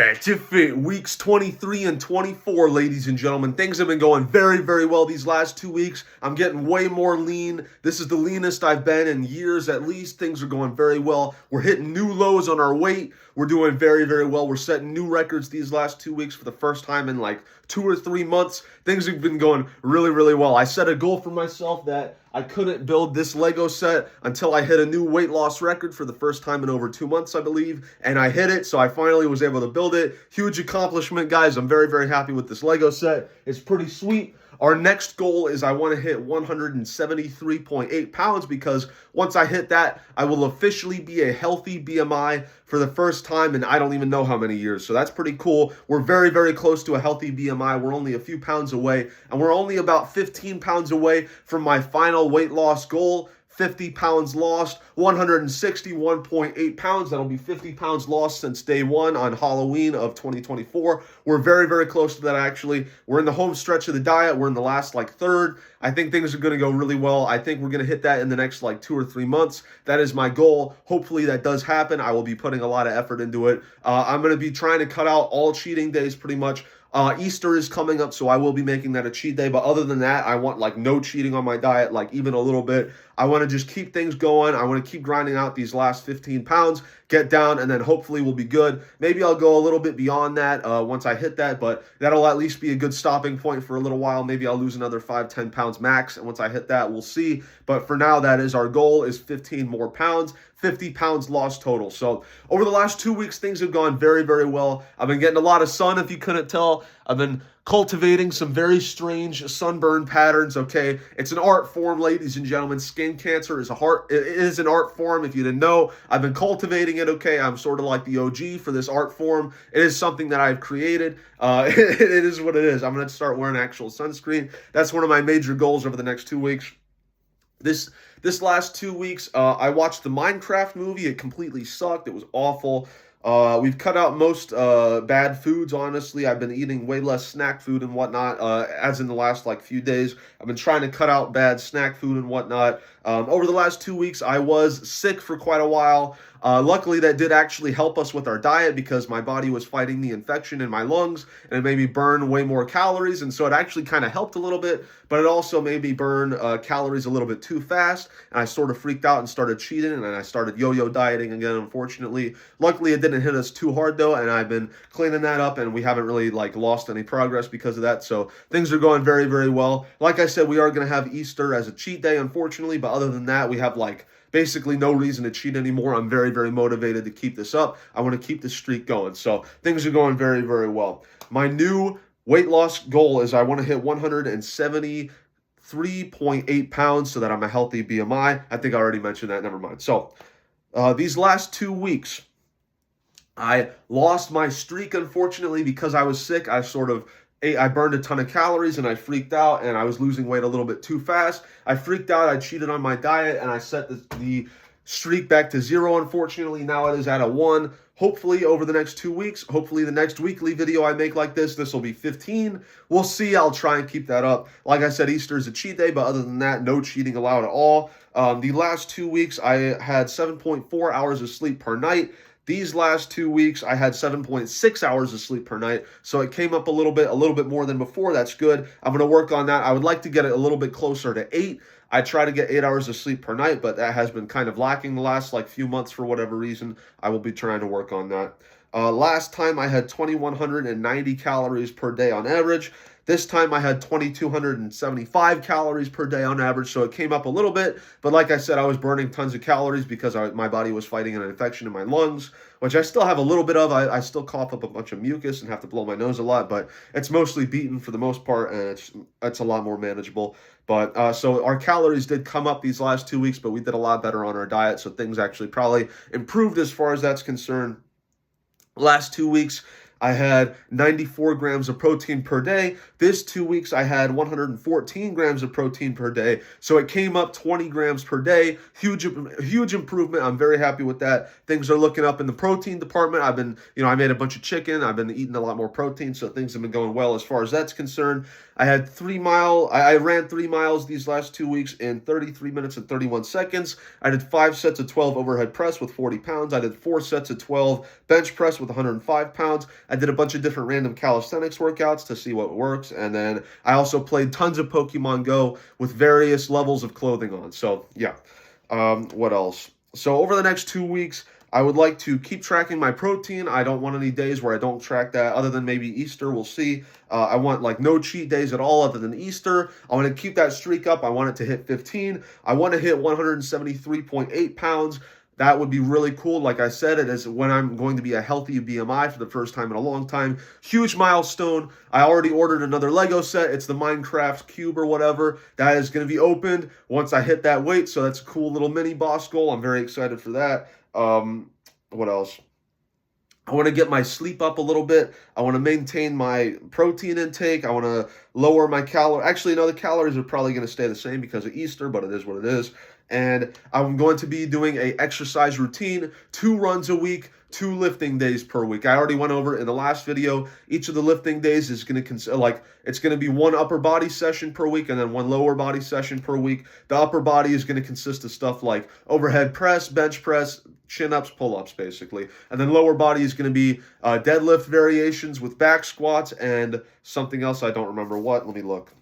Back to Fit weeks 23 and 24, ladies and gentlemen. Things have been going very, very well these last 2 weeks. I'm getting way more lean. This is the leanest I've been in years at least. Things are going very well. We're hitting new lows on our weight. We're doing very, very well. We're setting new records these last 2 weeks for the first time in like 2 or 3 months. Things have been going really, really well. I set a goal for myself that I couldn't build this Lego set until I hit a new weight loss record for the first time in over 2 months, I believe. And I hit it, so I finally was able to build it. Huge accomplishment, guys. I'm very, very happy with this Lego set. It's pretty sweet. Our next goal is I want to hit 173.8 pounds because once I hit that, I will officially be a healthy BMI for the first time in I don't even know how many years. So that's pretty cool. We're very, very close to a healthy BMI. We're only a few pounds away, and we're only about 15 pounds away from my final weight loss goal. 50 pounds lost, 161.8 pounds. That'll be 50 pounds lost since day one on Halloween of 2024. We're very, very close to that, actually. We're in the home stretch of the diet. We're in the last, third. I think things are going to go really well. I think we're going to hit that in the next, 2 or 3 months. That is my goal. Hopefully that does happen. I will be putting a lot of effort into it. I'm going to be trying to cut out all cheating days pretty much. Easter is coming up, so I will be making that a cheat day. But other than that, I want no cheating on my diet, even a little bit. I want to just keep things going. I want to keep grinding out these last 15 pounds, get down, and then hopefully we'll be good. Maybe I'll go a little bit beyond that once I hit that, but that'll at least be a good stopping point for a little while. Maybe I'll lose another 5-10 pounds max, and once I hit that, we'll see. But for now, that is our goal, is 15 more pounds. 50 pounds lost total. So over the last 2 weeks, things have gone very, very well. I've been getting a lot of sun, if you couldn't tell. I've been cultivating some very strange sunburn patterns, okay? It's an art form, ladies and gentlemen. Skin cancer is it is an art form, if you didn't know. I've been cultivating it, okay? I'm sort of like the OG for this art form. It is something that I've created. It is what it is. I'm going to start wearing actual sunscreen. That's one of my major goals over the next 2 weeks. This last 2 weeks, I watched the Minecraft movie. It completely sucked. It was awful. We've cut out most bad foods, honestly. I've been eating way less snack food and whatnot, as in the last few days. I've been trying to cut out bad snack food and whatnot. Over the last 2 weeks, I was sick for quite a while. Luckily, that did actually help us with our diet because my body was fighting the infection in my lungs, and it made me burn way more calories, and so it actually kind of helped a little bit, but it also made me burn calories a little bit too fast, and I sort of freaked out and started cheating, and then I started yo-yo dieting again, unfortunately. Luckily, it didn't hit us too hard, though, and I've been cleaning that up, and we haven't really, lost any progress because of that, so things are going very, very well. Like I said, we are going to have Easter as a cheat day, unfortunately, but other than that, we have, basically no reason to cheat anymore. I'm very, very motivated to keep this up. I want to keep this streak going. So things are going very, very well. My new weight loss goal is I want to hit 173.8 pounds so that I'm a healthy BMI. I think I already mentioned that. Never mind. So these last 2 weeks, I lost my streak, unfortunately, because I was sick. I burned a ton of calories and I freaked out and I was losing weight a little bit too fast. I freaked out, I cheated on my diet, and I set the streak back to 0, unfortunately. Now it is at a 1. Hopefully over the next 2 weeks, hopefully the next weekly video I make like this will be 15. We'll see. I'll try and keep that up. Like I said, Easter is a cheat day, but other than that, no cheating allowed at all. The last 2 weeks, I had 7.4 hours of sleep per night. These last 2 weeks, I had 7.6 hours of sleep per night, so it came up a little bit more than before. That's good. I'm going to work on that. I would like to get it a little bit closer to 8. I try to get 8 hours of sleep per night, but that has been kind of lacking the last few months for whatever reason. I will be trying to work on that. Last time I had 2,190 calories per day on average. This time I had 2,275 calories per day on average, so it came up a little bit. But like I said, I was burning tons of calories because my body was fighting an infection in my lungs, which I still have a little bit of. I still cough up a bunch of mucus and have to blow my nose a lot, but it's mostly beaten for the most part, and it's a lot more manageable. But so our calories did come up these last 2 weeks, but we did a lot better on our diet, so things actually probably improved as far as that's concerned. Last 2 weeks, I had 94 grams of protein per day. This 2 weeks, I had 114 grams of protein per day. So it came up 20 grams per day. Huge improvement. I'm very happy with that. Things are looking up in the protein department. I made a bunch of chicken. I've been eating a lot more protein, so things have been going well as far as that's concerned. I ran 3 miles these last 2 weeks in 33 minutes and 31 seconds. I did 5 sets of 12 overhead press with 40 pounds. I did 4 sets of 12 bench press with 105 pounds. I did a bunch of different random calisthenics workouts to see what works, and then I also played tons of Pokemon Go with various levels of clothing on. So yeah, what else? So over the next 2 weeks, I would like to keep tracking my protein. I don't want any days where I don't track that, other than maybe Easter. We'll see. I want like no cheat days at all other than Easter. I want to keep that streak up. I want it to hit 15. I want to hit 173.8 pounds. That would be really cool. Like I said, it is when I'm going to be a healthy BMI for the first time in a long time. Huge milestone. I already ordered another Lego set. It's the Minecraft cube or whatever. That is going to be opened once I hit that weight. So that's a cool little mini boss goal. I'm very excited for that. What else? I want to get my sleep up a little bit. I want to maintain my protein intake. I want to lower my calories. Actually, no, the calories are probably going to stay the same because of Easter, but it is what it is. And I'm going to be doing a exercise routine, 2 runs a week, 2 lifting days per week. I already went over it in the last video. Each of the lifting days is going to it's going to be 1 upper body session per week and then 1 lower body session per week. The upper body is going to consist of stuff like overhead press, bench press, chin-ups, pull-ups, basically. And then lower body is going to be deadlift variations with back squats and something else. I don't remember what. Let me look.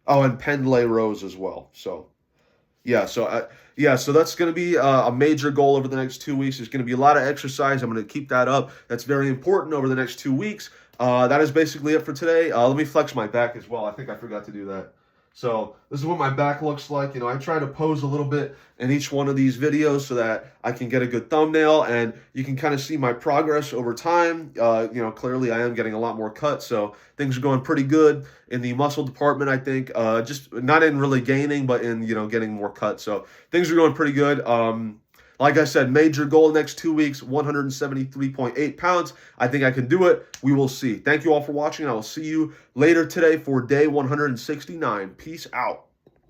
Oh, and pendlay rows as well. So, yeah. So that's going to be a major goal over the next 2 weeks. There's going to be a lot of exercise. I'm going to keep that up. That's very important over the next 2 weeks. That is basically it for today. Let me flex my back as well. I think I forgot to do that. So this is what my back looks like. I try to pose a little bit in each one of these videos so that I can get a good thumbnail and you can kind of see my progress over time. Clearly I am getting a lot more cut, so things are going pretty good in the muscle department, I think. Just not in really gaining, but in, getting more cut. So things are going pretty good. Like I said, major goal next 2 weeks, 173.8 pounds. I think I can do it. We will see. Thank you all for watching. I will see you later today for day 169. Peace out.